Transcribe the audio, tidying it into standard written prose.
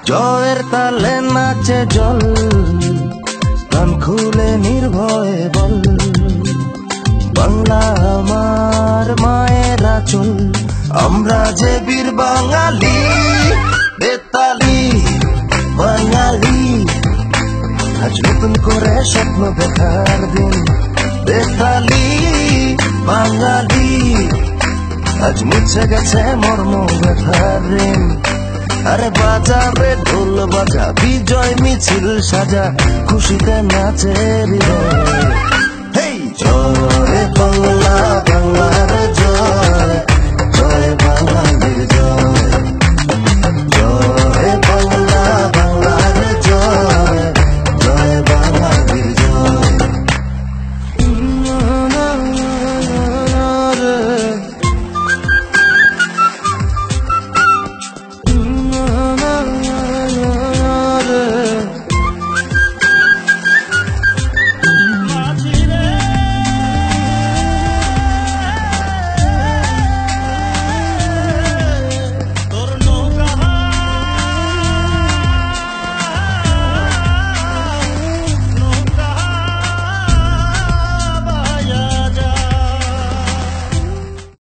জয়ের তালে নাচে জল, কান খুলে নির্ভয়ে বল, বাংলা আমার মায়ের আঁচল। আমরা যে বীর বাঙালি, বেতালি বাঙালি, আজ নতুন করে স্বপ্ন দেখার দিন। বেতালি বাঙালি, আজ মুছে গেছে মর্ম ব্যথার ঋণ। আরে বাজাবে ঢোল বাজা, বিজয় মিছিল সাজা, খুশিতে নাচে হৃদয়। হেই জয় বাংলা, বাংলার জয়, জয় বাঙালির জয়।